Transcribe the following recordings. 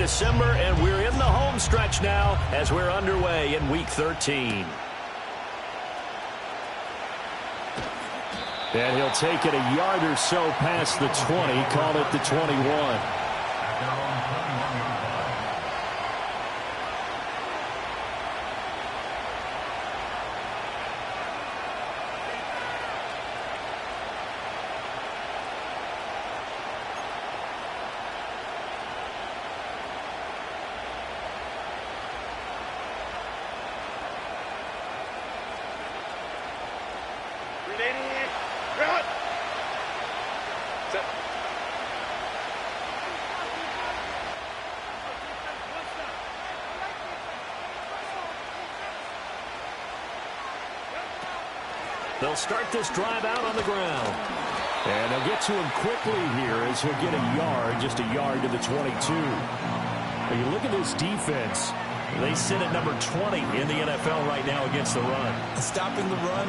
December, and we're in the home stretch now as we're underway in Week 13. And he'll take it a yard or so past the 20, call it the 21. They'll start this drive out on the ground. And they'll get to him quickly here as he'll get a yard, just a yard to the 22. When you look at this defense, they sit at number 20 in the NFL right now against the run. Stopping the run,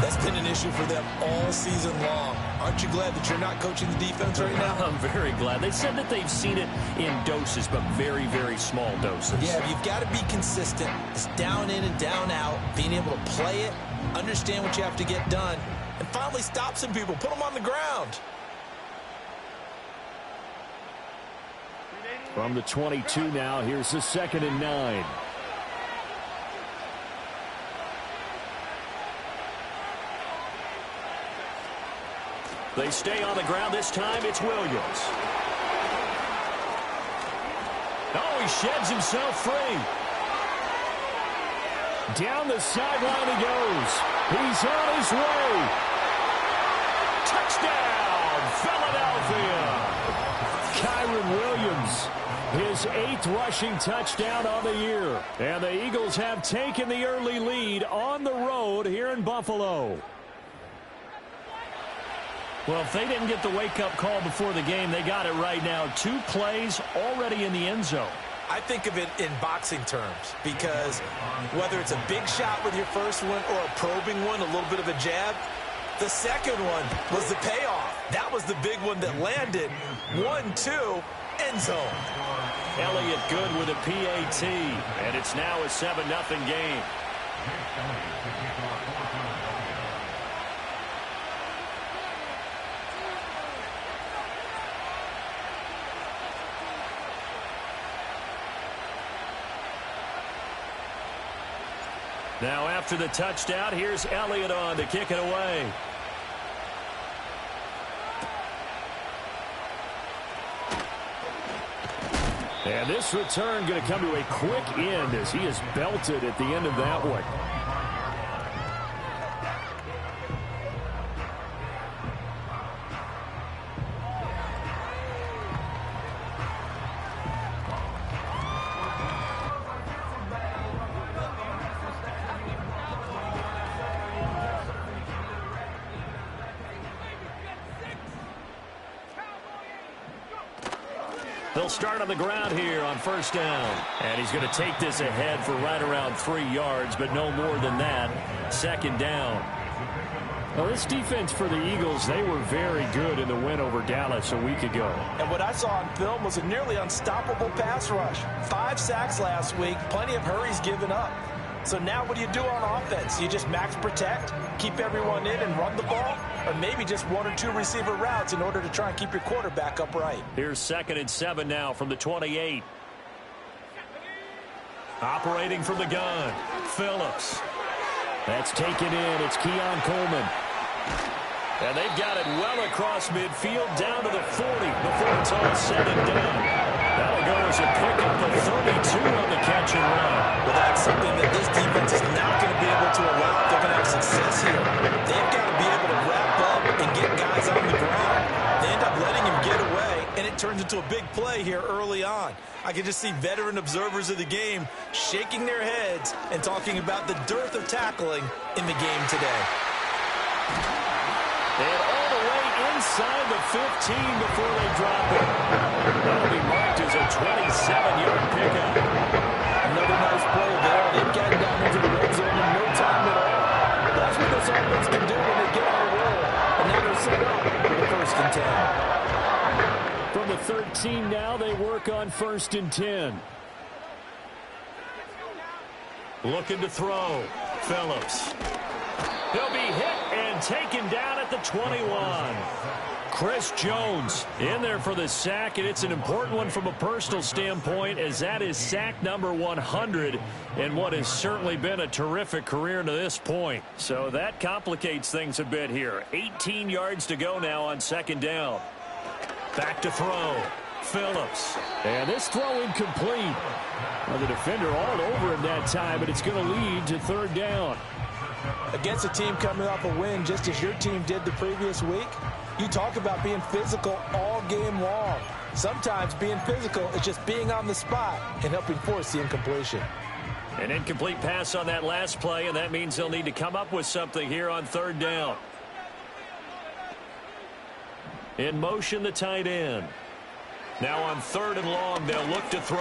that's been an issue for them all season long. Aren't you glad that you're not coaching the defense right now? I'm very glad. They said that they've seen it in doses, but very, very small doses. Yeah, you've got to be consistent. It's down in and down out, being able to play it, understand what you have to get done, and finally stop some people, put them on the ground. From the 22 now, here's the 2nd and 9. They stay on the ground. This time it's Williams. Oh, he sheds himself free. Down the sideline he goes. He's on his way. Touchdown, Philadelphia. Kyron Williams, his 8th rushing touchdown on the year. And the Eagles have taken the early lead on the road here in Buffalo. Well, if they didn't get the wake-up call before the game, they got it right now. 2 plays already in the end zone. I think of it in boxing terms because whether it's a big shot with your first one or a probing one, a little bit of a jab, the second one was the payoff. That was the big one that landed. 1-2, end zone. Elliott good with a PAT, and it's now a 7-0 game. Now after the touchdown, here's Elliott on to kick it away. And this return going to come to a quick end as he is belted at the end of that one. They'll start on the ground here on 1st down. And he's going to take this ahead for right around 3 yards, but no more than that. 2nd down. Well, this defense for the Eagles, they were very good in the win over Dallas a week ago. And what I saw on film was a nearly unstoppable pass rush. 5 sacks last week, plenty of hurries given up. So now what do you do on offense? You just max protect, keep everyone in and run the ball? Or maybe just 1 or 2 receiver routes in order to try and keep your quarterback upright. Here's 2nd and 7 now from the 28. Operating from the gun, Phillips. That's taken in. It's Keon Coleman. And they've got it well across midfield down to the 40 before it's all said and done. That'll go as a pickup of 32 on the catch and run. Well, that's something that this defense is not going to be able to allow if they're going to have success here. They've got to be able to wrap up and get guys on the ground. They end up letting him get away, and it turns into a big play here early on. I can just see veteran observers of the game shaking their heads and talking about the dearth of tackling in the game today. And all the way inside the 15 before they drop it. That'll be marked as a 27-yard pickup. Another nice play there. They've gotten down into the red zone in no time at all. That's what this offense can do when they get on a roll. And now they're set up for the 1st and 10. From the and 13 now. They work on 1st and 10. Looking to throw. Phillips. He'll be hit and taken down at the 21. Chris Jones in there for the sack, and it's an important one from a personal standpoint, as that is sack number 100 in what has certainly been a terrific career to this point. So that complicates things a bit here. 18 yards to go now on 2nd down. Back to throw. Phillips. And this throw incomplete. Well, the defender all over him that time, but it's going to lead to 3rd down. Against a team coming off a win, just as your team did the previous week, you talk about being physical all game long. Sometimes being physical is just being on the spot and helping force the incompletion. An incomplete pass on that last play, and that means they'll need to come up with something here on 3rd down. In motion, the tight end. Now on 3rd and long, they'll look to throw.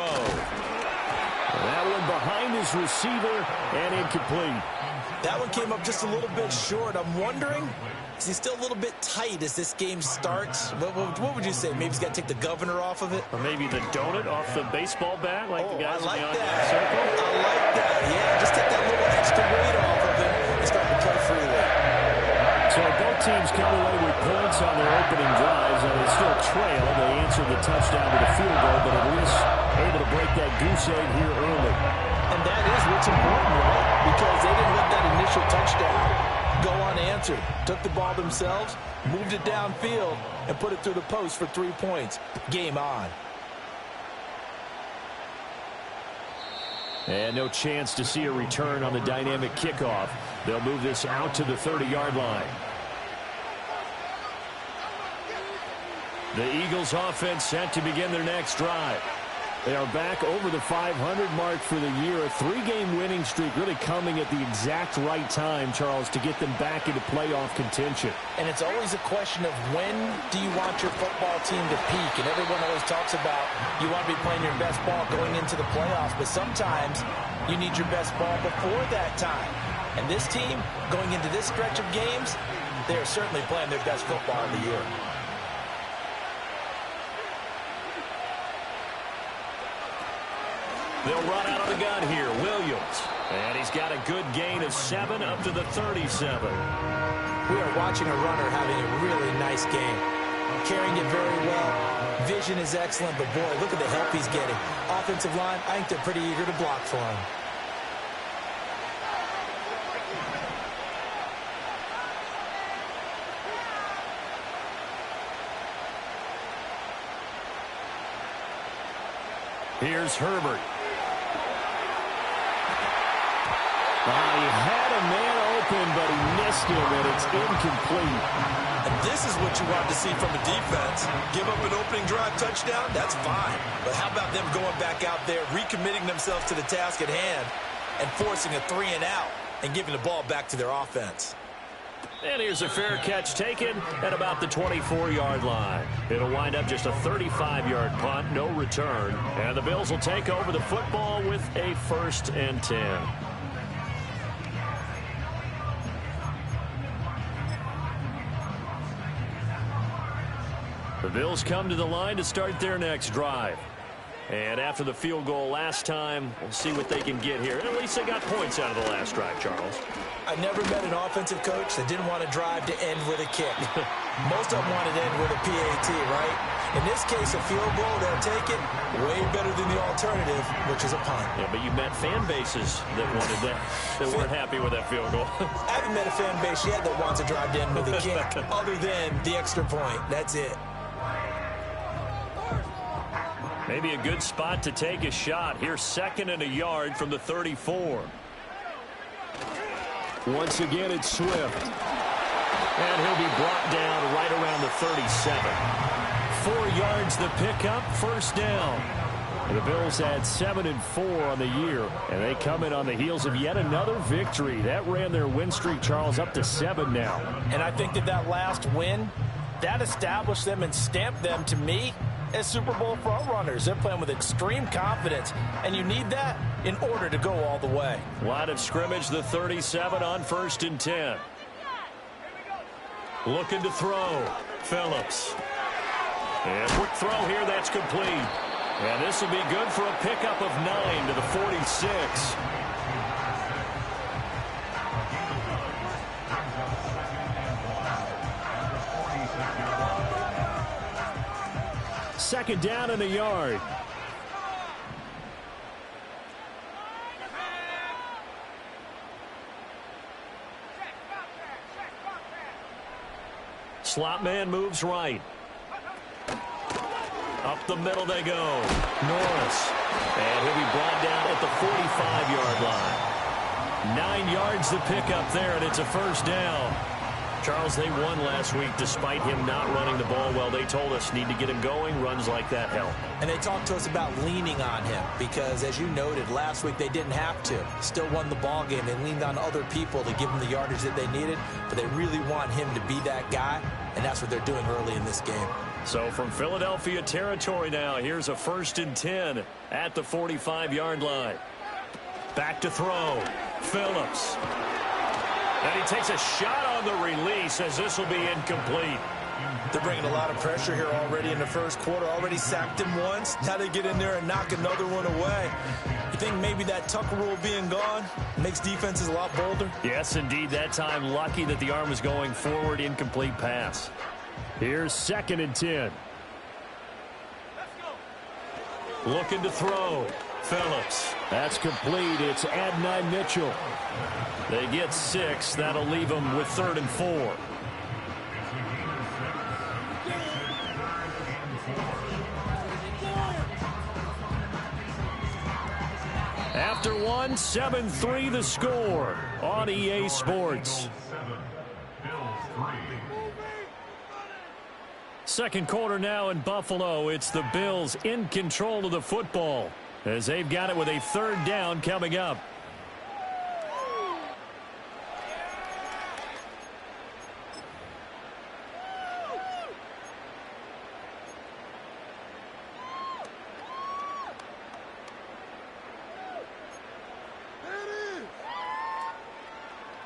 That one behind his receiver and incomplete. That one came up just a little bit short. I'm wondering, is he still a little bit tight as this game starts? What would you say? Maybe he's got to take the governor off of it? Or maybe the donut off the baseball bat, like the guys I like in the that. circle? I like that. Yeah, just take that little extra weight off of him and start to play freely. So both teams come away with points on their opening drives, and they still trail. They answered the touchdown with a field goal, but at least able to break that goose egg here early. And that is what's important, right? Because they didn't let that initial touchdown go unanswered. Took the ball themselves, moved it downfield, and put it through the post for 3 points. Game on. And no chance to see a return on the dynamic kickoff. They'll move this out to the 30-yard line. The Eagles offense set to begin their next drive. They are back over the 500 mark for the year. A 3-game winning streak really coming at the exact right time, Charles, to get them back into playoff contention. And it's always a question of when do you want your football team to peak? And everyone always talks about you want to be playing your best ball going into the playoffs, but sometimes you need your best ball before that time. And this team, going into this stretch of games, they are certainly playing their best football of the year. They'll run out of the gun here. Williams. And he's got a good gain of 7 up to the 37. We are watching a runner having a really nice game. Carrying it very well. Vision is excellent, but boy, look at the help he's getting. Offensive line, I think they're pretty eager to block for him. Here's Herbert. He had a man open, but he missed him, and it's incomplete. And this is what you want to see from a defense. Give up an opening drive touchdown, that's fine. But how about them going back out there, recommitting themselves to the task at hand, and forcing a 3-and-out, and giving the ball back to their offense. And here's a fair catch taken at about the 24-yard line. It'll wind up just a 35-yard punt, no return. And the Bills will take over the football with a 1st and 10. The Bills come to the line to start their next drive. And after the field goal last time, we'll see what they can get here. At least they got points out of the last drive, Charles. I never met an offensive coach that didn't want to drive to end with a kick. Most of them wanted to end with a PAT, right? In this case, a field goal, they'll take it way better than the alternative, which is a punt. Yeah, but you met fan bases that wanted that, that weren't happy with that field goal. I haven't met a fan base yet that wants to drive to end with a kick, other than the extra point. That's it. Maybe a good spot to take a shot. Here's 2nd and a yard from the 34. Once again, it's Swift. And he'll be brought down right around the 37. 4 yards the pickup, 1st down. The Bills had 7 and 4 on the year, and they come in on the heels of yet another victory. That ran their win streak, Charles, up to 7 now. And I think that last win, that established them and stamped them, to me, as Super Bowl frontrunners. They're playing with extreme confidence, and you need that in order to go all the way. Line of scrimmage, the 37 on 1st and 10. Looking to throw. Phillips. And quick throw here, that's complete. And this will be good for a pickup of 9 to the 46. Second down and a yard. Slot man moves right. Up the middle they go. Norris. And he'll be brought down at the 45-yard line. 9 yards to pick up there, and it's a first down. Charles, they won last week despite him not running the ball well. They told us need to get him going. Runs like that help. And they talked to us about leaning on him because, as you noted, last week they didn't have to. Still won the ball game. They leaned on other people to give them the yardage that they needed, but they really want him to be that guy, and that's what they're doing early in this game. So from Philadelphia territory now, here's a 1st and 10 at the 45-yard line. Back to throw. Phillips. And he takes a shot on the release as this will be incomplete. They're bringing a lot of pressure here already in the first quarter. Already sacked him once. Now they get in there and knock another one away. You think maybe that Tucker rule being gone makes defenses a lot bolder? Yes, indeed. That time lucky that the arm was going forward. Incomplete pass. Here's 2nd and 10. Looking to throw. Phillips. That's complete. It's Adonai Mitchell. They get 6. That'll leave them with 3rd and 4. After one, 7-3 the score on EA Sports. Second quarter now in Buffalo. It's the Bills in control of the football as they've got it with a 3rd down coming up.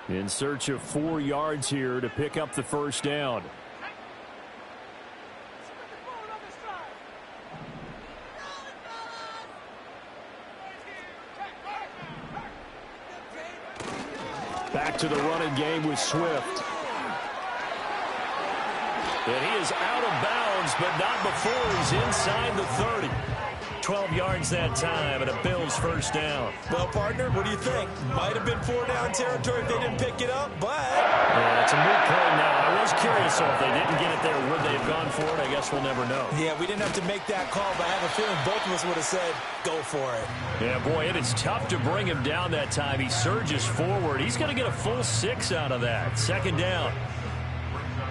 In search of 4 yards here to pick up the first down. Back to the running game with Swift. And he is out of bounds, but not before he's inside the 30. 12 yards that time, and a Bills first down. Well, partner, what do you think? Might have been 4-down territory if they didn't pick it up, but... Yeah, it's a moot point now. I was curious, so if they didn't get it there, would they have gone for it? I guess we'll never know. Yeah, we didn't have to make that call, but I have a feeling both of us would have said, go for it. Yeah, boy, it is tough to bring him down that time. He surges forward. He's going to get a full 6 out of that. 2nd down.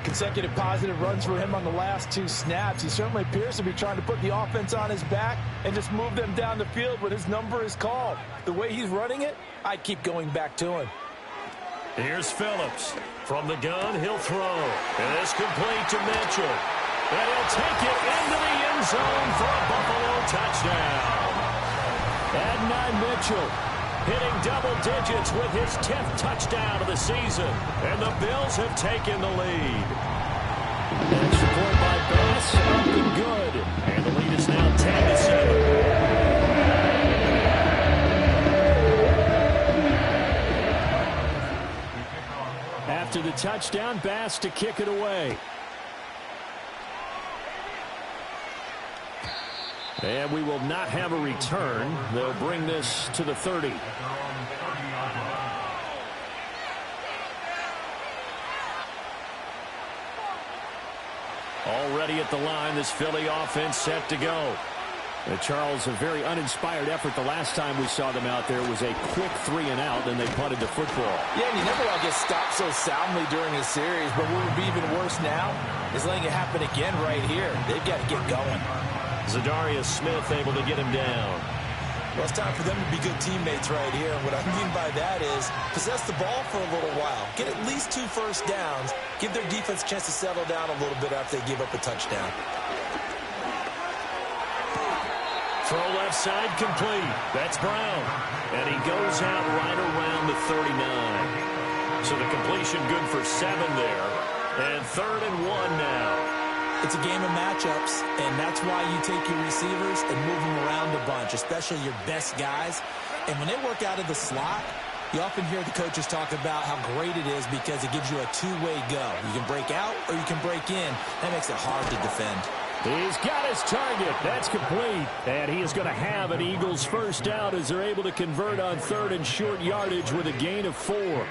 Consecutive positive runs for him on the last 2 snaps. He certainly appears to be trying to put the offense on his back and just move them down the field when his number is called. The way he's running it, I'd keep going back to him. Here's Phillips. From the gun, he'll throw. And it's complete to Mitchell. And he'll take it into the end zone for a Buffalo touchdown. Adonai Mitchell hitting double digits with his 10th touchdown of the season. And the Bills have taken the lead. Extra point by Bass, up and good. And the lead is now 10-7. After the touchdown, Bass to kick it away. And we will not have a return. They'll bring this to the 30. Already at the line, this Philly offense set to go. Charles, a very uninspired effort the last time we saw them out there was a quick 3-and-out, and they punted the football. Yeah, and you never want to get stopped so soundly during a series, but what would be even worse now is letting it happen again right here. They've got to get going. Zadarius Smith able to get him down. Well, it's time for them to be good teammates right here. And what I mean by that is possess the ball for a little while. Get at least 2 first downs. Give their defense a chance to settle down a little bit after they give up a touchdown. Throw left side complete. That's Brown. And he goes out right around the 39. So the completion good for 7 there. And 3rd and 1 now. It's a game of matchups, and that's why you take your receivers and move them around a bunch, especially your best guys. And when they work out of the slot, you often hear the coaches talk about how great it is because it gives you a two-way go. You can break out or you can break in. That makes it hard to defend. He's got his target. That's complete. And he is going to have an Eagles first down as they're able to convert on third and short yardage with a gain of 4.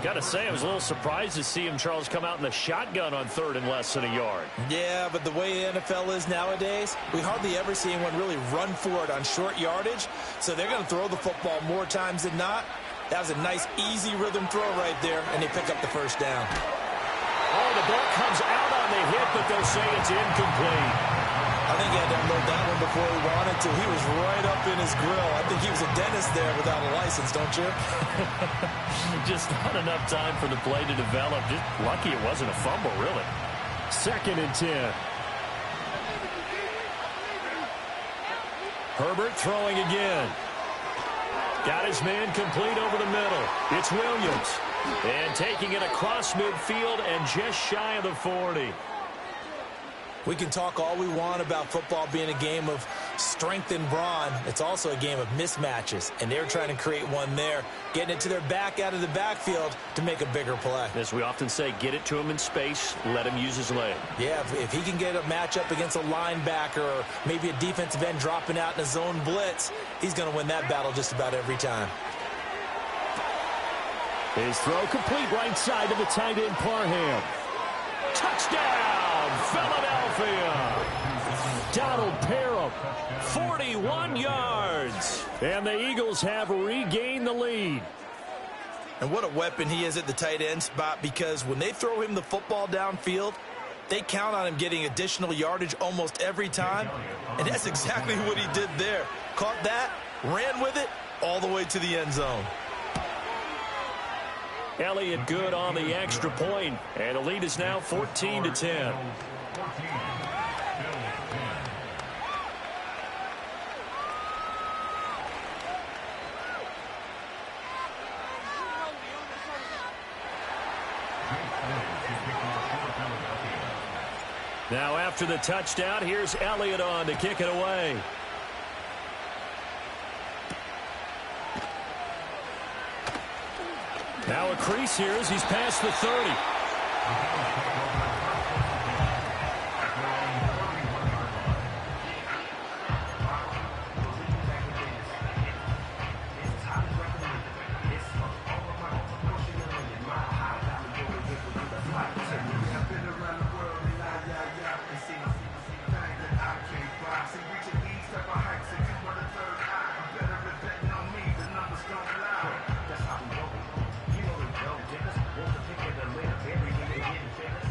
Got to say, I was a little surprised to see him, Charles, come out in the shotgun on third and less than a yard. Yeah, but the way the NFL is nowadays, we hardly ever see anyone really run for it on short yardage. So they're going to throw the football more times than not. That was a nice, easy rhythm throw right there, and they pick up the first down. Oh, the ball comes out on the hit, but they'll say it's incomplete. I think he had to unload that one before he wanted to. He was right up in his grill. I think he was a dentist there without a license, don't you? Just not enough time for the play to develop. Just lucky it wasn't a fumble, really. 2nd and 10. Herbert throwing again. Got his man complete over the middle. It's Williams. And taking it across midfield and just shy of the 40. We can talk all we want about football being a game of strength and brawn. It's also a game of mismatches, and they're trying to create one there, getting it to their back out of the backfield to make a bigger play. As we often say, get it to him in space, let him use his leg. Yeah, if he can get a matchup against a linebacker or maybe a defensive end dropping out in a zone blitz, he's going to win that battle just about every time. His throw complete right side to the tight end Parham. Touchdown, Philadelphia! Donald Parham. 41 yards. And the Eagles have regained the lead. And what a weapon he is at the tight end spot, because when they throw him the football downfield, they count on him getting additional yardage almost every time. And that's exactly what he did there. Caught that, ran with it, all the way to the end zone. Elliott good on the extra point, and the lead is now 14-10. Now after the touchdown, here's Elliott on to kick it away. Now a crease here as he's past the 30.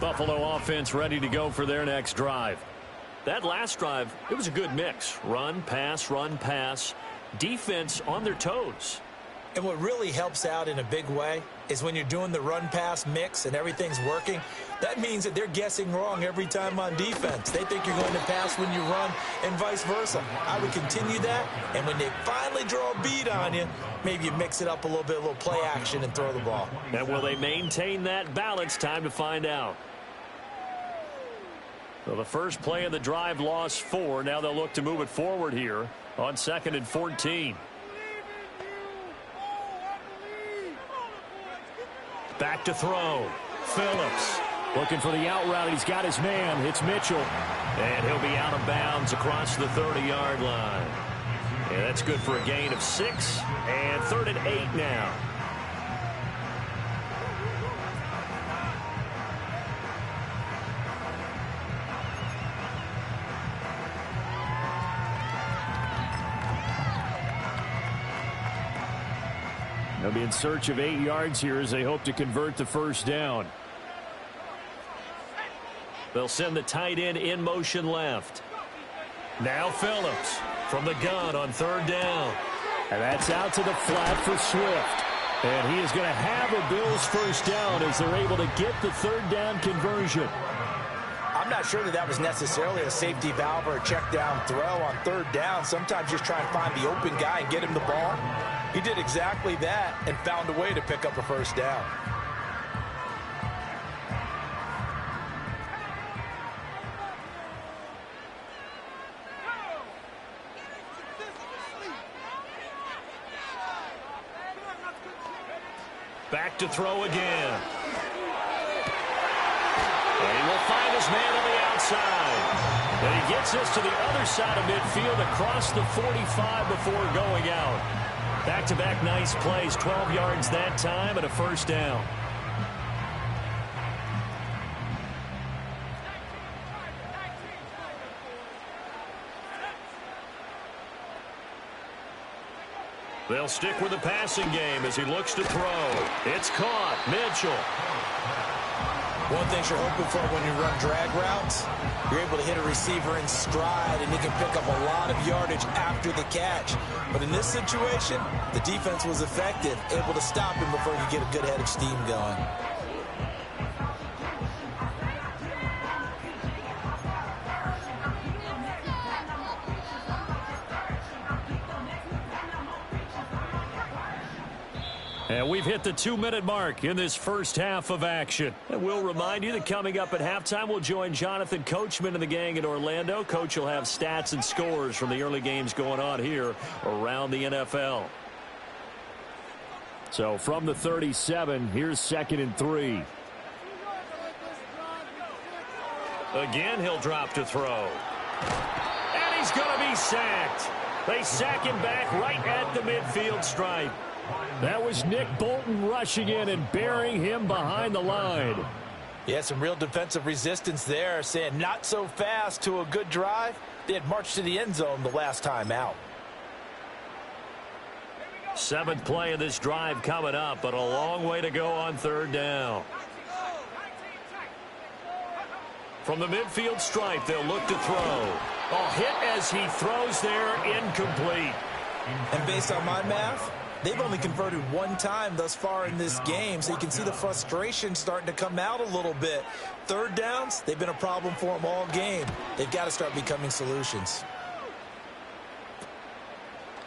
Buffalo offense ready to go for their next drive. That last drive, it was a good mix. Run, pass, defense on their toes. And what really helps out in a big way is when you're doing the run-pass mix and everything's working, that means that they're guessing wrong every time on defense. They think you're going to pass when you run and vice versa. I would continue that, and when they finally draw a bead on you, maybe you mix it up a little bit, a little play action, and throw the ball. And will they maintain that balance? Time to find out. So the first play of the drive lost 4. Now they'll look to move it forward here on 2nd and 14. Back to throw. Phillips looking for the out route. He's got his man. It's Mitchell. And he'll be out of bounds across the 30-yard line. Yeah, that's good for a gain of 6. And 3rd and 8 now. They'll be in search of 8 yards here as they hope to convert the first down. They'll send the tight end in motion left. Now Phillips from the gun on 3rd down. And that's out to the flat for Swift. And he is going to have a Bills first down as they're able to get the 3rd down conversion. I'm not sure that was necessarily a safety valve or a check down throw on 3rd down. Sometimes just try and find the open guy and get him the ball. He did exactly that and found a way to pick up a first down. Back to throw again. And he will find his man on the outside. And he gets this to the other side of midfield across the 45 before going out. Back-to-back nice plays, 12 yards that time and a first down. They'll stick with the passing game as he looks to throw. It's caught. Mitchell. One thing you're hoping for when you run drag routes, you're able to hit a receiver in stride, and he can pick up a lot of yardage after the catch. But in this situation, the defense was effective, able to stop him before he could get a good head of steam going. And we've hit the 2-minute mark in this first half of action. And we'll remind you that coming up at halftime, we'll join Jonathan Coachman and the gang in Orlando. Coach will have stats and scores from the early games going on here around the NFL. So from the 37, here's 2nd and 3. Again, he'll drop to throw. And he's going to be sacked. They sack him back right at the midfield stripe. That was Nick Bolton rushing in and burying him behind the line. Yeah, some real defensive resistance there, saying not so fast to a good drive. They had marched to the end zone the last time out. 7th play of this drive coming up, but a long way to go on 3rd down. From the midfield stripe, they'll look to throw. A hit as he throws there, incomplete. And based on my math, they've only converted one time thus far in this game, so you can see the frustration starting to come out a little bit. 3rd downs, they've been a problem for them all game. They've got to start becoming solutions.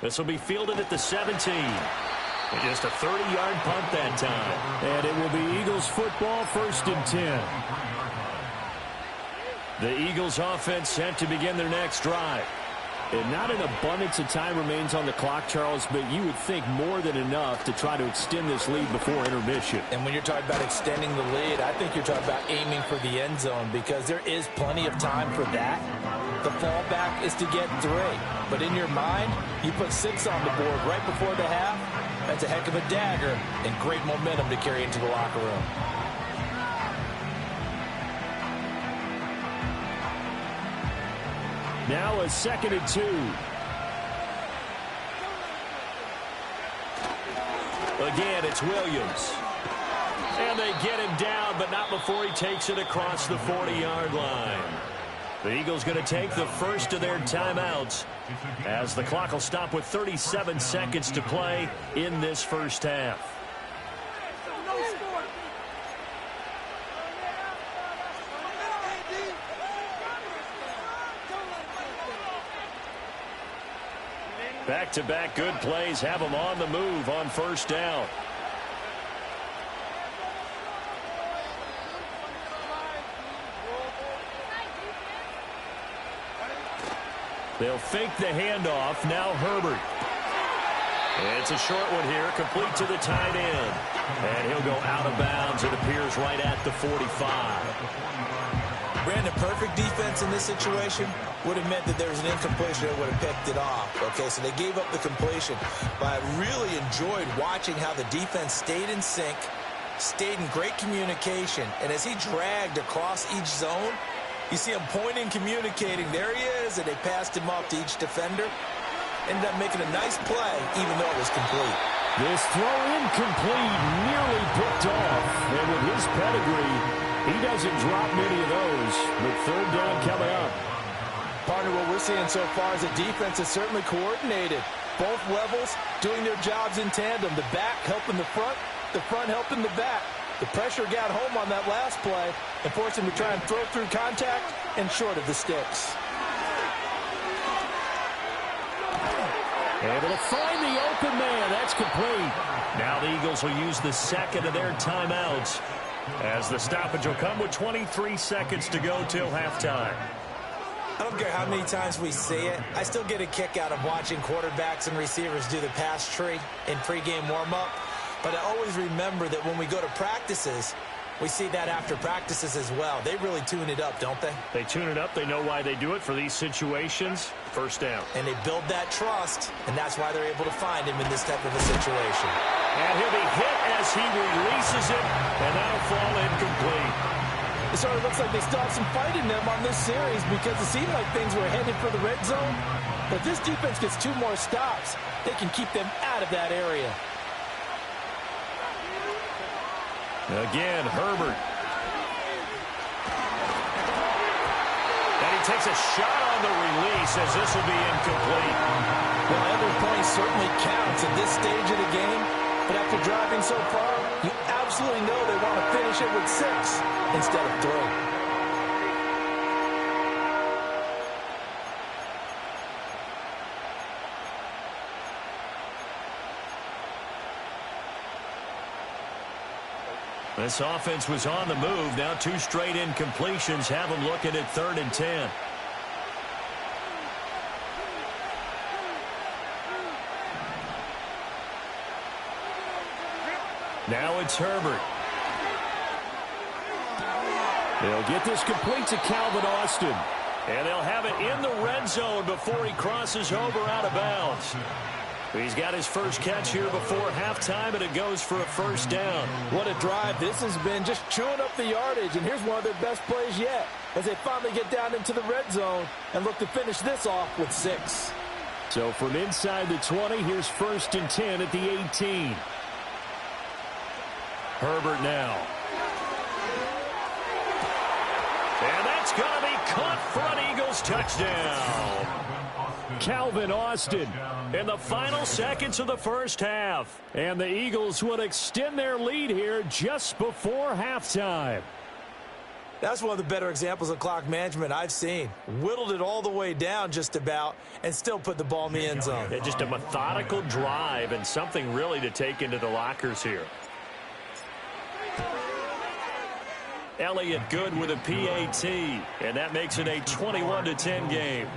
This will be fielded at the 17. And just a 30-yard punt that time. And it will be Eagles football, 1st and 10. The Eagles offense set to begin their next drive. And not an abundance of time remains on the clock, Charles, but you would think more than enough to try to extend this lead before intermission. And when you're talking about extending the lead, I think you're talking about aiming for the end zone because there is plenty of time for that. The fallback is to get 3. But in your mind, you put 6 on the board right before the half. That's a heck of a dagger and great momentum to carry into the locker room. Now a 2nd and 2. Again, it's Williams. And they get him down, but not before he takes it across the 40-yard line. The Eagles going to take the first of their timeouts as the clock will stop with 37 seconds to play in this first half. Back-to-back good plays have them on the move on 1st down. They'll fake the handoff. Now Herbert. It's a short one here, complete to the tight end. And he'll go out of bounds, it appears, right at the 45. Brandon, perfect defense in this situation would have meant that there was an incompletion that would have picked it off. Okay, so they gave up the completion. But I really enjoyed watching how the defense stayed in sync, stayed in great communication, and as he dragged across each zone, you see him pointing, communicating. There he is, and they passed him off to each defender. Ended up making a nice play, even though it was complete. This throw incomplete, nearly picked off. And with his pedigree, he doesn't drop many of those. But 3rd down coming up. Partner, what we're seeing so far is the defense is certainly coordinated. Both levels doing their jobs in tandem. The back helping the front helping the back. The pressure got home on that last play and forced him to try and throw through contact and short of the sticks. Able to find the open man. That's complete. Now the Eagles will use the 2nd of their timeouts as the stoppage will come with 23 seconds to go till halftime. I don't care how many times we see it. I still get a kick out of watching quarterbacks and receivers do the pass tree in pregame warm-up. But I always remember that when we go to practices, we see that after practices as well. They really tune it up, don't they? They tune it up. They know why they do it for these situations. First down. And they build that trust, and that's why they're able to find him in this type of a situation. And he'll be hit as he releases it, and that'll fall incomplete. It sort of looks like they still have some fight in them on this series because it seemed like things were headed for the red zone. But this defense gets 2 more stops. They can keep them out of that area. Again, Herbert. And he takes a shot on the release as this will be incomplete. Well, every point certainly counts at this stage of the game. But after driving so far, you absolutely know they want to finish it with 6 instead of 3. This offense was on the move. Now 2 straight incompletions have them looking at 3rd and 10. Now it's Herbert. They'll get this complete to Calvin Austin. And they'll have it in the red zone before he crosses over out of bounds. He's got his first catch here before halftime, and it goes for a first down. What a drive this has been, just chewing up the yardage. And here's one of their best plays yet as they finally get down into the red zone and look to finish this off with 6. So from inside the 20, here's 1st and 10 at the 18. Herbert now. And that's going to be caught for an Eagles touchdown. Calvin Austin In the final seconds of the first half. And the Eagles would extend their lead here just before halftime. That's one of the better examples of clock management I've seen. Whittled it all the way down just about and still put the ball in the end zone. Yeah, just a methodical drive and something really to take into the lockers here. Elliott good with a PAT, and that makes it a 21-10 game.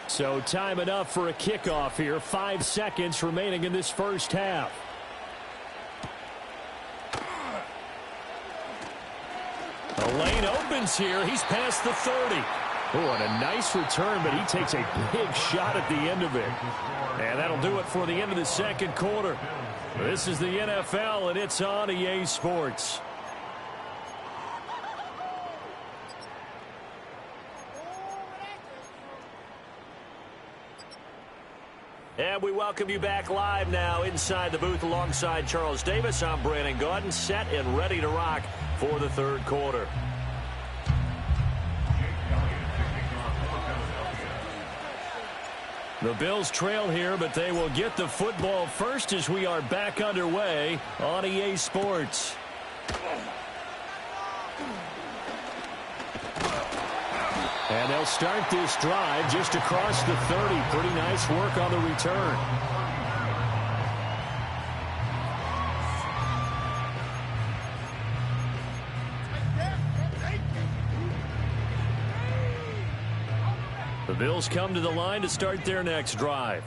So time enough for a kickoff here. 5 seconds remaining in this first half. The lane opens here. He's past the 30. Oh, and a nice return, but he takes a big shot at the end of it. And that'll do it for the end of the second quarter. This is the NFL, and it's on EA Sports. And we welcome you back live now inside the booth alongside Charles Davis. I'm Brandon Gaudin, set and ready to rock for the third quarter. The Bills trail here, but they will get the football first as we are back underway on EA Sports. And they'll start this drive just across the 30. Pretty nice work on the return. The Bills come to the line to start their next drive.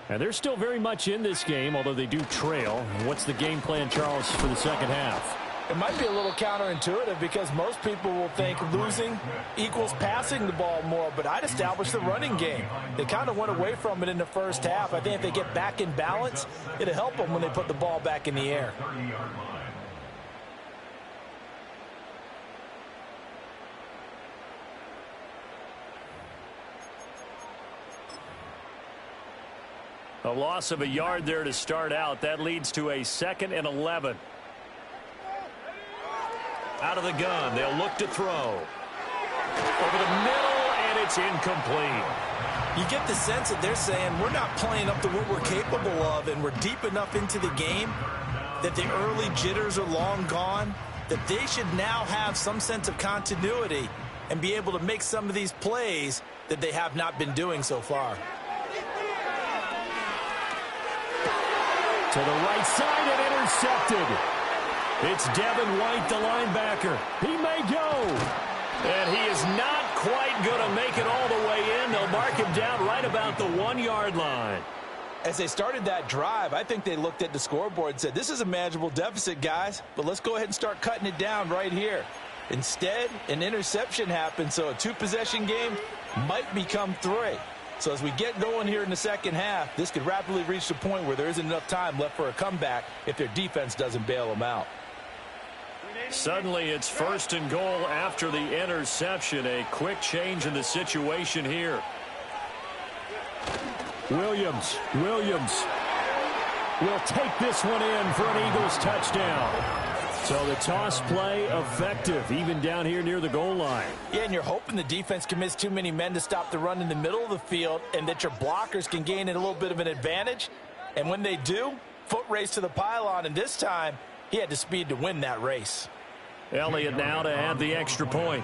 And they're still very much in this game, although they do trail. What's the game plan, Charles, for the second half? It might be a little counterintuitive because most people will think losing equals passing the ball more, but I'd establish the running game. They kind of went away from it in the first half. I think if they get back in balance, it'll help them when they put the ball back in the air. A loss of a yard there to start out. That leads to a 2nd and 11. Out of the gun, they'll look to throw. Over the middle, and it's incomplete. You get the sense that they're saying we're not playing up to what we're capable of, and we're deep enough into the game that the early jitters are long gone, that they should now have some sense of continuity and be able to make some of these plays that they have not been doing so far. To the right side and intercepted. It's Devin White, the linebacker. He may go. And he is not quite going to make it all the way in. They'll mark him down right about the 1-yard line. As they started that drive, I think they looked at the scoreboard and said, this is a manageable deficit, guys, but let's go ahead and start cutting it down right here. Instead, an interception happened, so a 2-possession game might become 3. So as we get going here in the second half, this could rapidly reach the point where there isn't enough time left for a comeback if their defense doesn't bail them out. Suddenly, it's 1st and goal after the interception. A quick change in the situation here. Williams will take this one in for an Eagles touchdown. So the toss play effective, even down here near the goal line. Yeah, and you're hoping the defense commits too many men to stop the run in the middle of the field and that your blockers can gain a little bit of an advantage. And when they do, foot race to the pylon, and this time he had the speed to win that race. Elliott now to add the extra point.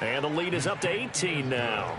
And the lead is up to 18 now.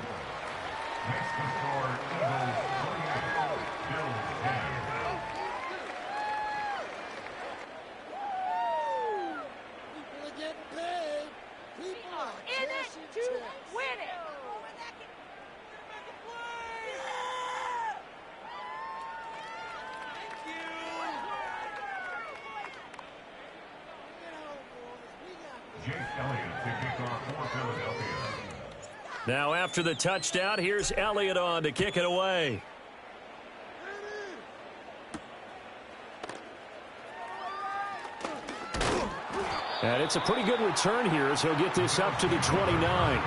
Now after the touchdown, here's Elliott on to kick it away. And it's a pretty good return here as he'll get this up to the 29.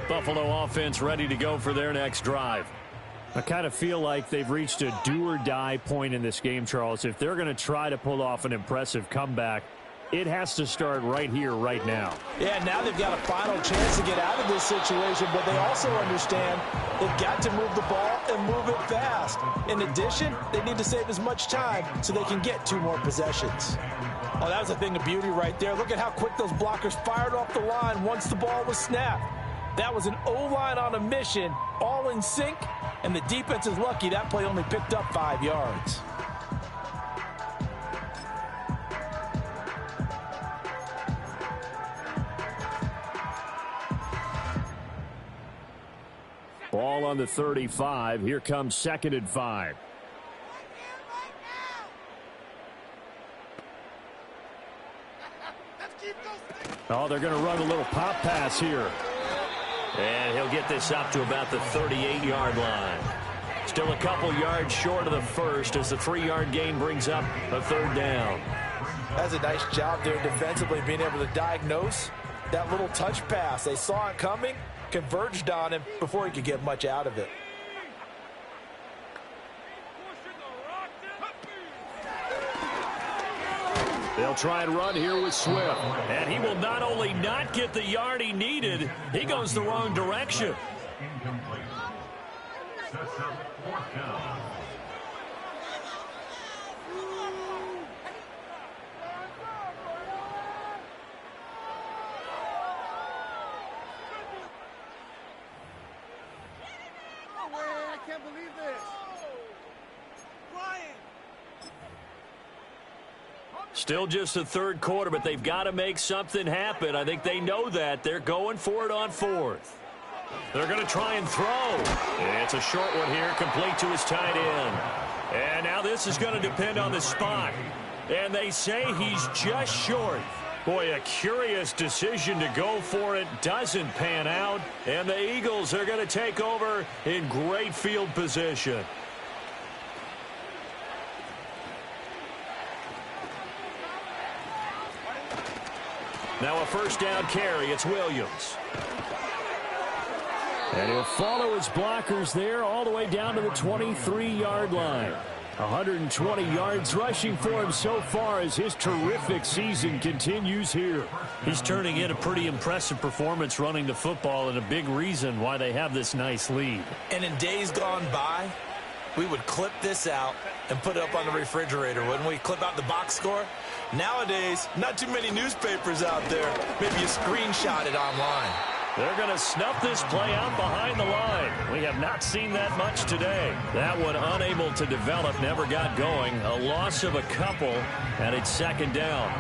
Buffalo offense ready to go for their next drive. I kind of feel like they've reached a do-or-die point in this game, Charles. If they're going to try to pull off an impressive comeback, it has to start right here, right now. Yeah, now they've got a final chance to get out of this situation, but they also understand they've got to move the ball and move it fast. In addition, they need to save as much time so they can get 2 more possessions. Oh, that was a thing of beauty right there. Look at how quick those blockers fired off the line once the ball was snapped. That was an O-line on a mission, all in sync, and the defense is lucky that play only picked up 5 yards. Ball on the 35. Here comes 2nd and 5. Oh, they're going to run a little pop pass here. And he'll get this up to about the 38-yard line. Still a couple yards short of the first as the 3-yard gain brings up a 3rd down. That's a nice job there defensively, being able to diagnose that little touch pass. They saw it coming, converged on him before he could get much out of it. They'll try and run here with Swift. And he will not only not get the yard he needed, he goes the wrong direction. Incomplete. Sets up 4th down. No way, I can't believe this. Ryan. Still just the 3rd quarter, but they've got to make something happen. I think they know that. They're going for it on 4th. They're going to try and throw. It's a short one here, complete to his tight end. And now this is going to depend on the spot. And they say he's just short. Boy, a curious decision to go for it. Doesn't pan out. And the Eagles are going to take over in great field position. Now a 1st down carry. It's Williams. And he'll follow his blockers there all the way down to the 23-yard line. 120 yards rushing for him so far as his terrific season continues here. He's turning in a pretty impressive performance running the football, and a big reason why they have this nice lead. And in days gone by, we would clip this out and put it up on the refrigerator, wouldn't we? Clip out the box score. Nowadays, not too many newspapers out there. Maybe you screenshot it online. They're going to snuff this play out behind the line. We have not seen that much today. That one unable to develop, never got going. A loss of a couple, and it's second down.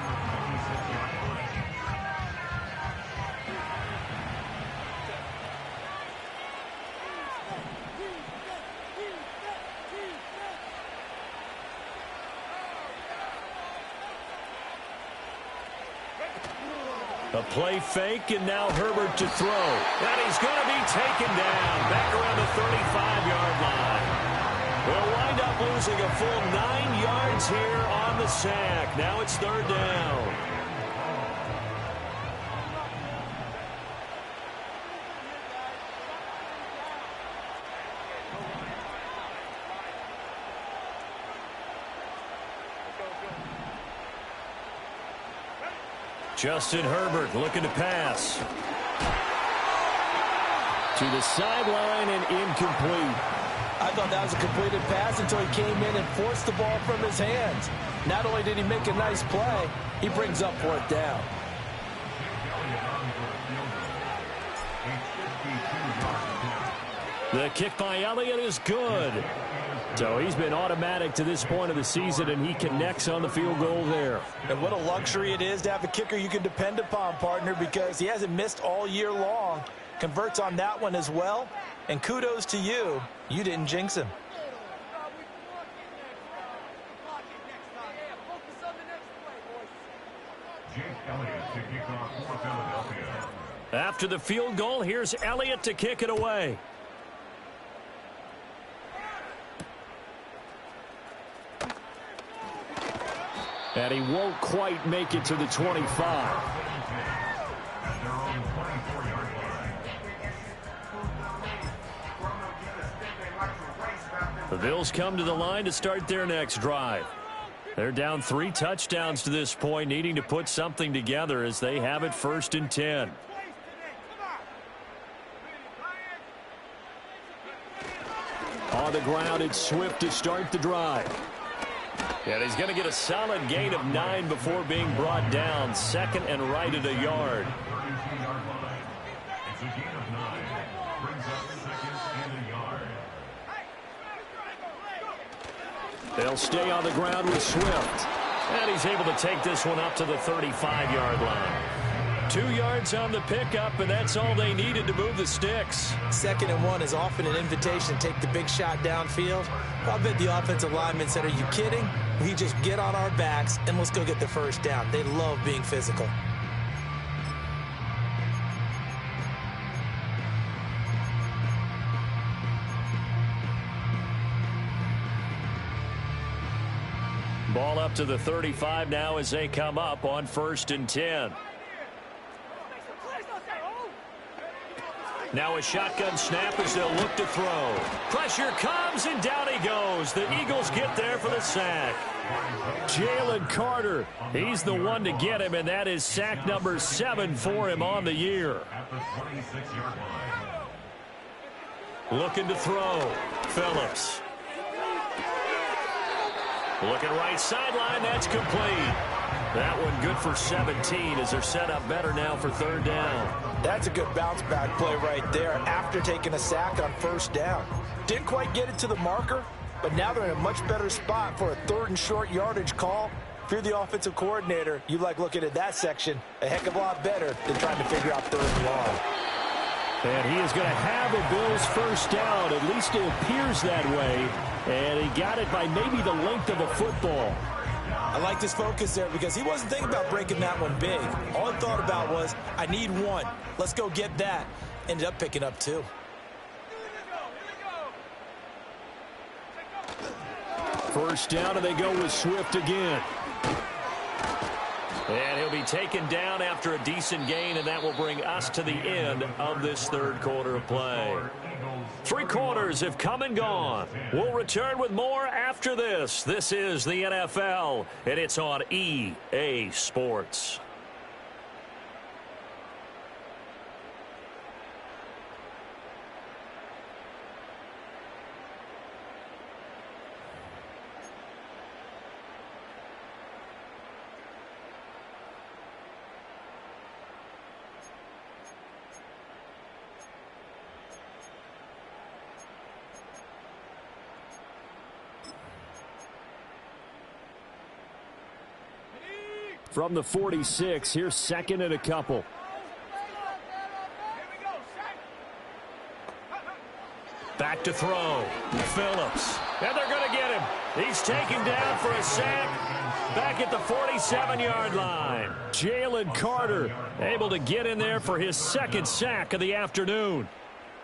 A play fake, and now Herbert to throw. And he's going to be taken down back around the 35-yard line. We'll wind up losing a full 9 yards here on the sack. Now it's third down. Justin Herbert looking to pass. To the sideline and incomplete. I thought that was a completed pass until he came in and forced the ball from his hands. Not only did he make a nice play, he brings up fourth down. The kick by Elliott is good. So he's been automatic to this point of the season, and he connects on the field goal there. And what a luxury it is to have a kicker you can depend upon, partner, because he hasn't missed all year long. Converts on that one as well. And kudos to you. You didn't jinx him. After the field goal, here's Elliott to kick it away. And he won't quite make it to the 25. The Bills come to the line to start their next drive. They're down 3 touchdowns to this point, needing to put something together as they have it 1st and 10. On the ground, it's Swift to start the drive. And he's going to get a solid gain of 9 before being brought down. Second and right at a yard. It's a gain of 9. Brings up second and a yard. They'll stay on the ground with Swift. And he's able to take this one up to the 35-yard line. 2 yards on the pickup, and that's all they needed to move the sticks. 2nd and 1 is often an invitation to take the big shot downfield. I bet the offensive linemen said, are you kidding? We just get on our backs and let's go get the first down. They love being physical. Ball up to the 35 now as they come up on 1st and 10. Now a shotgun snap as they'll look to throw. Pressure comes, and down he goes. The Eagles get there for the sack. Jalen Carter. He's the one to get him, and that is sack number 7 for him on the year. At the 26-yard line. Looking to throw. Phillips. Looking right sideline. That's complete. That one good for 17 as they're set up better now for 3rd down. That's a good bounce back play right there after taking a sack on 1st down. Didn't quite get it to the marker, but now they're in a much better spot for a 3rd and short yardage call. If you're the offensive coordinator, you like looking at that section a heck of a lot better than trying to figure out 3rd and long. And he is going to have a Bills first down. At least it appears that way. And he got it by maybe the length of a football. I like this focus there because he wasn't thinking about breaking that one big. All he thought about was, I need 1. Let's go get that. Ended up picking up 2. First down, and they go with Swift again. And he'll be taken down after a decent gain, and that will bring us to the end of this 3rd quarter of play. Three quarters have come and gone. We'll return with more after this. This is the NFL, and it's on EA Sports. From the 46, here's second and a couple. Back to throw. Phillips. And they're going to get him. He's taken down for a sack back at the 47-yard line. Jalen Carter able to get in there for his second sack of the afternoon.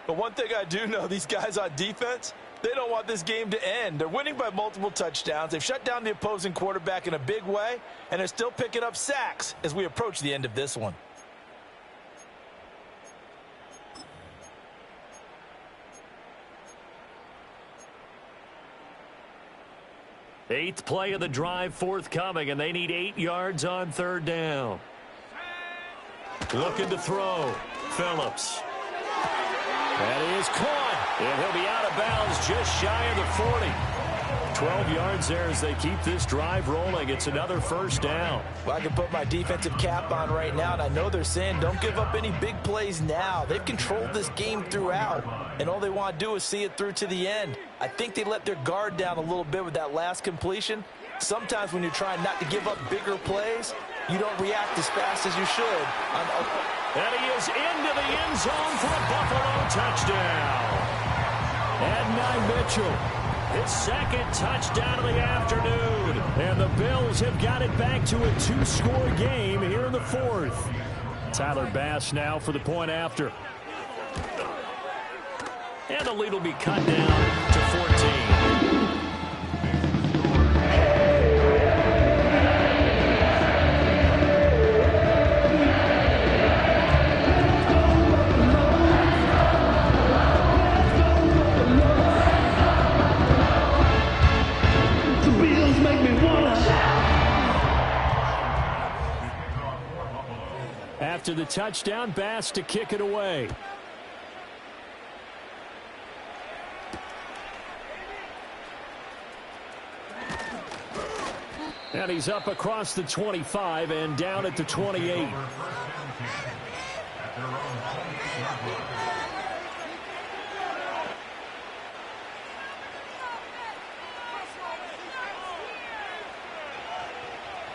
But one thing I do know, these guys on defense, they don't want this game to end. They're winning by multiple touchdowns. They've shut down the opposing quarterback in a big way, and they're still picking up sacks as we approach the end of this one. Eighth play of the drive forthcoming, and they need 8 yards on third down. Looking to throw. Phillips. That is caught. And he'll be out of bounds just shy of the 40. 12 yards there as they keep this drive rolling. It's another first down. Well, I can put my defensive cap on right now, and I know they're saying don't give up any big plays now. They've controlled this game throughout, and all they want to do is see it through to the end. I think they let their guard down a little bit with that last completion. Sometimes when you're trying not to give up bigger plays, you don't react as fast as you should. And he is into the end zone for a Buffalo touchdown. Adonai Mitchell, his second touchdown of the afternoon. And the Bills have got it back to a 2-score game here in the fourth. Tyler Bass now for the point after. And the lead will be cut down to 14. After the touchdown, Bass to kick it away. And he's up across the 25 and down at the 28.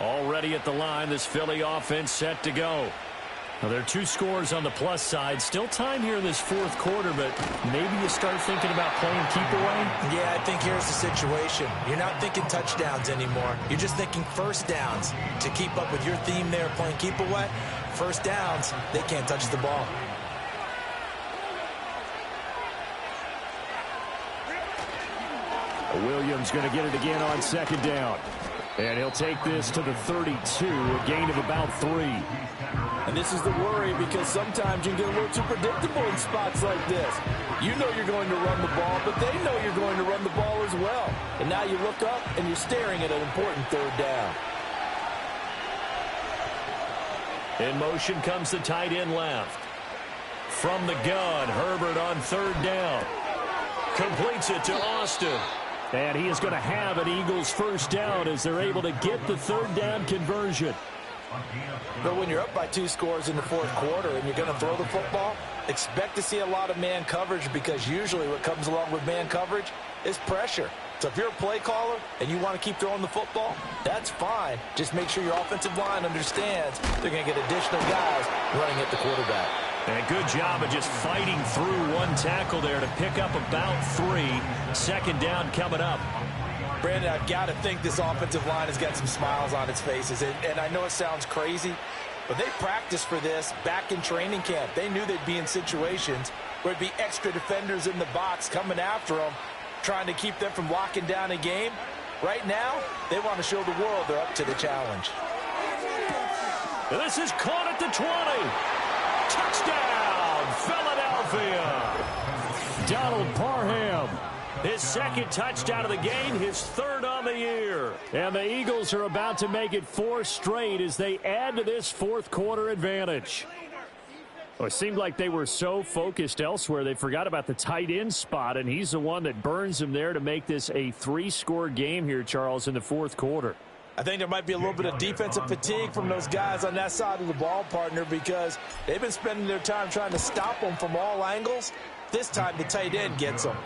Already at the line, this Philly offense set to go. Now, there are 2 scores on the plus side. Still time here in this fourth quarter, but maybe you start thinking about playing keep away? Yeah, I think here's the situation. You're not thinking touchdowns anymore. You're just thinking first downs. To keep up with your theme there, playing keep away, first downs, they can't touch the ball. Williams going to get it again on second down. And he'll take this to the 32, a gain of about 3. And this is the worry because sometimes you can get a little too predictable in spots like this. You know you're going to run the ball, but they know you're going to run the ball as well. And now you look up and you're staring at an important third down. In motion comes the tight end left. From the gun, Herbert on third down. Completes it to Austin. And he is going to have an Eagles first down as they're able to get the third down conversion. But when you're up by 2 scores in the fourth quarter and you're going to throw the football, expect to see a lot of man coverage because usually what comes along with man coverage is pressure. So if you're a play caller and you want to keep throwing the football, that's fine. Just make sure your offensive line understands they're going to get additional guys running at the quarterback. And a good job of just fighting through one tackle there to pick up about 3. Second down coming up. Brandon, I've got to think this offensive line has got some smiles on its faces. And I know it sounds crazy, but they practiced for this back in training camp. They knew they'd be in situations where it'd be extra defenders in the box coming after them, trying to keep them from locking down a game. Right now, they want to show the world they're up to the challenge. This is caught at the 20. Touchdown, Philadelphia. Donald Parham. His second touchdown of the game, his third on the year. And the Eagles are about to make it 4 straight as they add to this fourth quarter advantage. Well, it seemed like they were so focused elsewhere they forgot about the tight end spot, and he's the one that burns them there to make this a 3-score game here, Charles, in the fourth quarter. I think there might be a little bit of defensive fatigue from those guys on that side of the ball, partner, because they've been spending their time trying to stop them from all angles. This time the tight end gets them.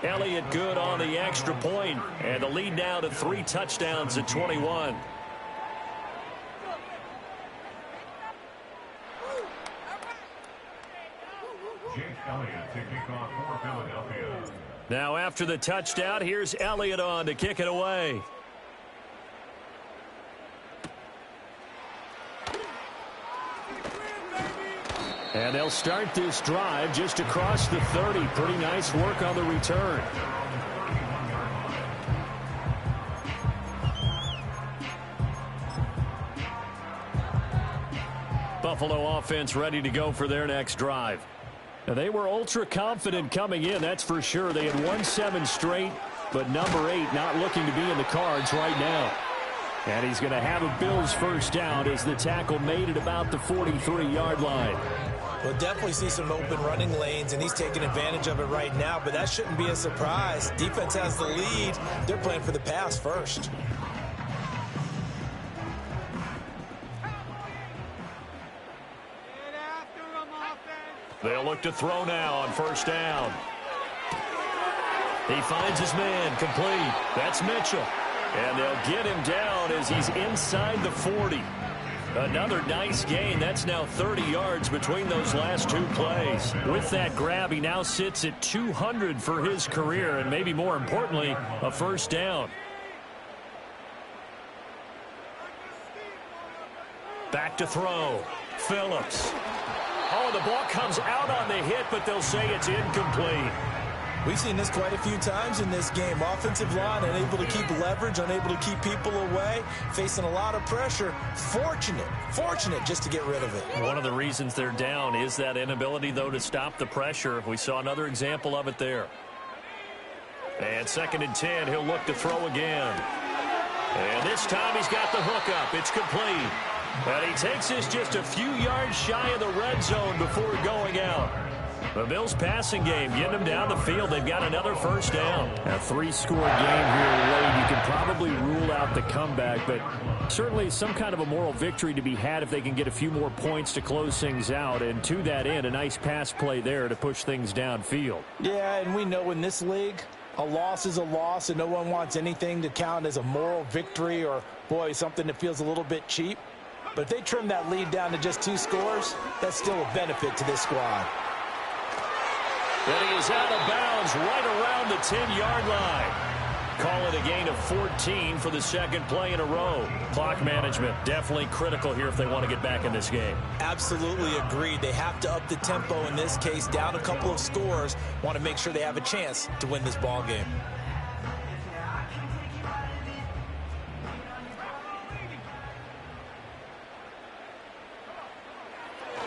Elliott good on the extra point, and the lead now to 3 touchdowns at 21. Jake Elliott to kick off for Philadelphia. Now after the touchdown, here's Elliott on to kick it away. And they'll start this drive just across the 30. Pretty nice work on the return. Buffalo offense ready to go for their next drive. Now, they were ultra confident coming in, that's for sure. They had won 7 straight, but number 8 not looking to be in the cards right now. And he's going to have a Bills first down as the tackle made it about the 43-yard line. We'll definitely see some open running lanes, and he's taking advantage of it right now, but that shouldn't be a surprise. Defense has the lead. They're playing for the pass first. They'll look to throw now on first down. He finds his man, complete. That's Mitchell. And they'll get him down as he's inside the 40. Another nice gain. That's now 30 yards between those last 2 plays. With that grab, he now sits at 200 for his career, and maybe more importantly, a first down. Back to throw. Phillips. Oh, the ball comes out on the hit, but they'll say it's incomplete. We've seen this quite a few times in this game. Offensive line unable to keep leverage, unable to keep people away, facing a lot of pressure. Fortunate just to get rid of it. One of the reasons they're down is that inability, though, to stop the pressure. We saw another example of it there. And 2nd and 10, he'll look to throw again. And this time he's got the hook up. It's complete. And he takes this just a few yards shy of the red zone before going out. The Bills passing game, getting them down the field. They've got another first down. A 3-score game here late. You can probably rule out the comeback, but certainly some kind of a moral victory to be had if they can get a few more points to close things out. And to that end, a nice pass play there to push things downfield. Yeah, and we know in this league, a loss is a loss, and no one wants anything to count as a moral victory or, boy, something that feels a little bit cheap. But if they trim that lead down to just 2 scores, that's still a benefit to this squad. And he is out of bounds right around the 10-yard line. Call it a gain of 14 for the 2nd play in a row. Clock management definitely critical here if they want to get back in this game. Absolutely agreed. They have to up the tempo in this case, down a couple of scores. Want to make sure they have a chance to win this ball game.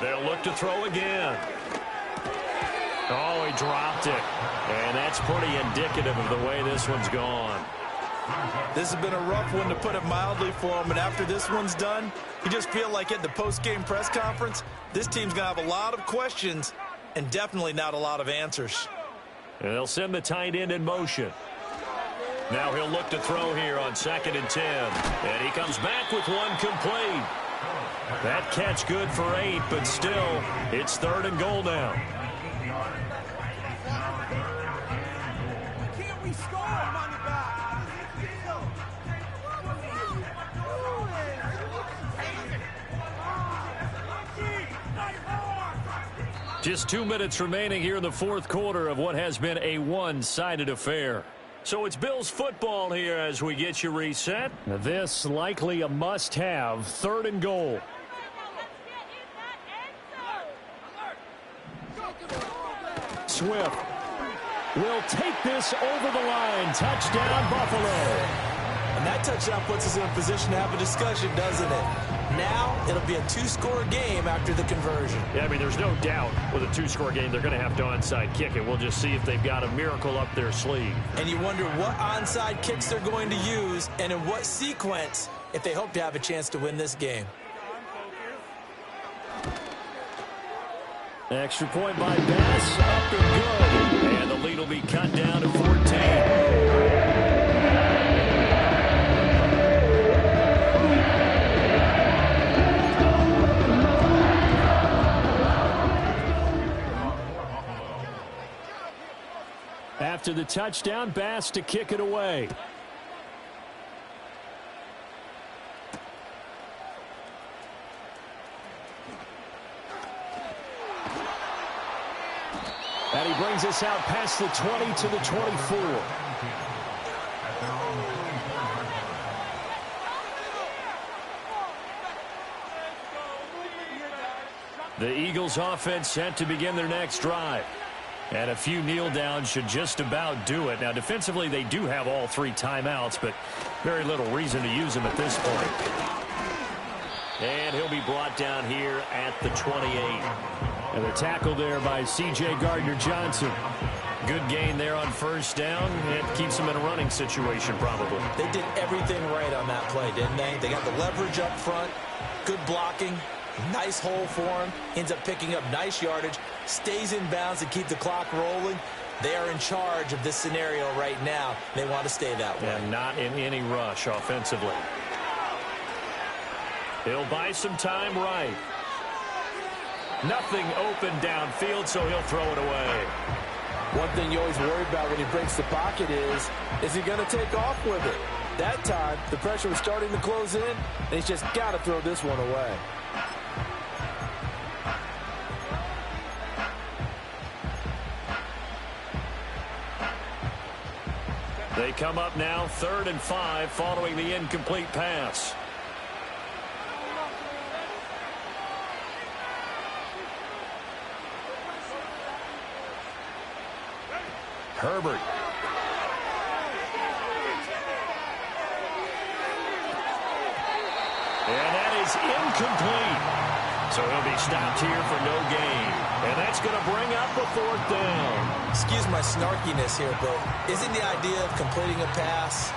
They'll look to throw again. Oh, he dropped it. And that's pretty indicative of the way this one's gone. This has been a rough one, to put it mildly, for him. And after this one's done, you just feel like at the post-game press conference, this team's going to have a lot of questions and definitely not a lot of answers. And they'll send the tight end in motion. Now he'll look to throw here on 2nd and 10. And he comes back with one complete. That catch good for 8, but still, it's 3rd and goal now. Can't we score? Money back. Just 2 minutes remaining here in the fourth quarter of what has been a one-sided affair. So it's Bills football here as we get you reset. This likely a must-have, 3rd and goal. Swift will take this over the line. Touchdown, Buffalo. And that touchdown puts us in a position to have a discussion, doesn't it? Now it'll be a two-score game after the conversion. Yeah, I mean, there's no doubt with a two-score game they're going to have to onside kick it. We'll just see if they've got a miracle up their sleeve. And you wonder what onside kicks they're going to use and in what sequence if they hope to have a chance to win this game. Extra point by Bass, up and good. And the lead will be cut down to 14. After the touchdown, Bass to kick it away. And he brings us out past the 20 to the 24. The Eagles offense set to begin their next drive. And a few kneel downs should just about do it. Now, defensively, they do have all three timeouts, but very little reason to use them at this point. And he'll be brought down here at the 28. And the tackle there by C.J. Gardner-Johnson. Good gain there on first down. It keeps them in a running situation, probably. They did everything right on that play, didn't they? They got the leverage up front, good blocking, nice hole for him, ends up picking up nice yardage, stays in bounds to keep the clock rolling. They are in charge of this scenario right now. They want to stay that way. And not in any rush offensively. He'll buy some time right. Nothing open downfield, so he'll throw it away. One thing you always worry about when he breaks the pocket is he going to take off with it? That time, the pressure was starting to close in, and he's just got to throw this one away. They come up now 3rd and 5 following the incomplete pass. Herbert. And that is incomplete. So he'll be stopped here for no gain. And that's going to bring up a 4th down. Excuse my snarkiness here, but isn't the idea of completing a pass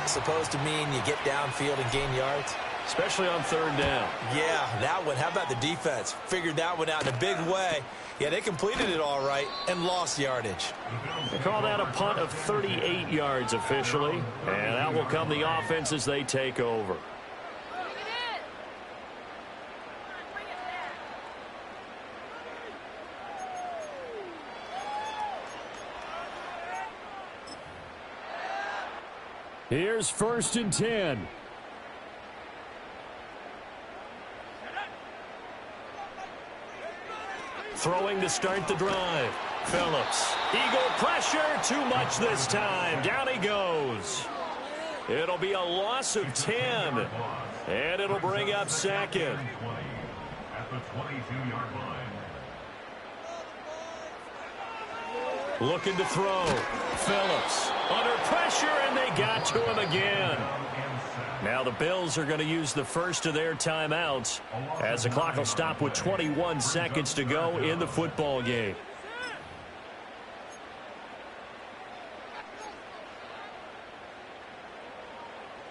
supposed to mean you get downfield and gain yards? Especially on 3rd down. Yeah, that one. How about the defense? Figured that one out in a big way. Yeah, they completed it all right and lost yardage. They call that a punt of 38 yards officially. And that will come the offense as they take over. Here's 1st and 10. Throwing to start the drive. Phillips. Eagle pressure. Too much this time. Down he goes. It'll be a loss of 10. And it'll bring up 2nd. At the 22-yard line. Looking to throw. Phillips under pressure, and they got to him again. Now the Bills are going to use the first of their timeouts as the clock will stop with 21 seconds to go in the football game.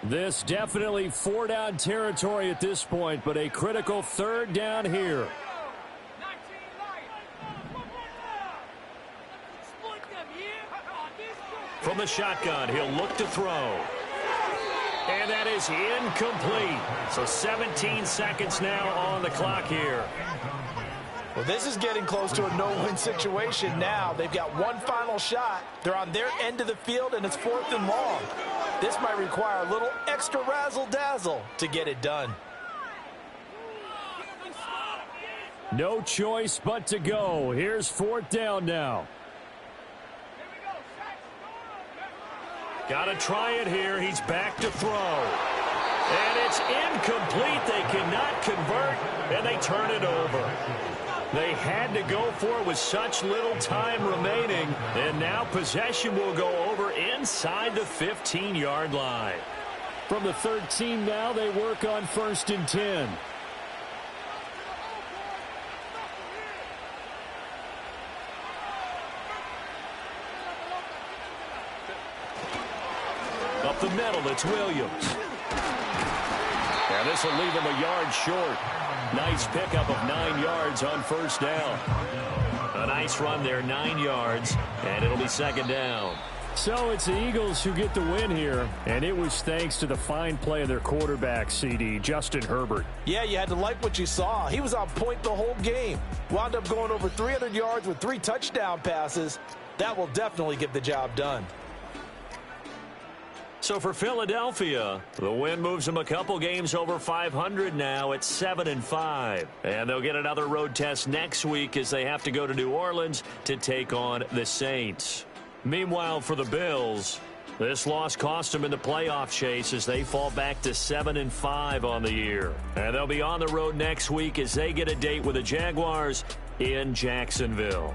This definitely 4-down territory at this point, but a critical 3rd down here. From the shotgun, he'll look to throw. And that is incomplete. So 17 seconds now on the clock here. Well, this is getting close to a no-win situation now. They've got one final shot. They're on their end of the field, and it's 4th and long. This might require a little extra razzle-dazzle to get it done. No choice but to go. Here's 4th down now. Got to try it here. He's back to throw. And it's incomplete. They cannot convert, and they turn it over. They had to go for it with such little time remaining, and now possession will go over inside the 15-yard line. From the 13 now, they work on 1st and 10. Up the middle, it's Williams. And this will leave him a yard short. Nice pickup of 9 yards on first down. A nice run there, 9 yards, and it'll be second down. So it's the Eagles who get the win here, and it was thanks to the fine play of their quarterback, CD, Justin Herbert. Yeah, you had to like what you saw. He was on point the whole game. Wound up going over 300 yards with 3 touchdown passes. That will definitely get the job done. So for Philadelphia, the win moves them a couple games over 500 now at 7-5. And they'll get another road test next week as they have to go to New Orleans to take on the Saints. Meanwhile, for the Bills, this loss cost them in the playoff chase as they fall back to 7-5 on the year. And they'll be on the road next week as they get a date with the Jaguars in Jacksonville.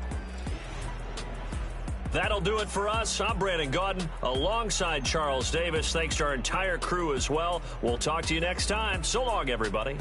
That'll do it for us. I'm Brandon Gaudin alongside Charles Davis. Thanks to our entire crew as well. We'll talk to you next time. So long, everybody.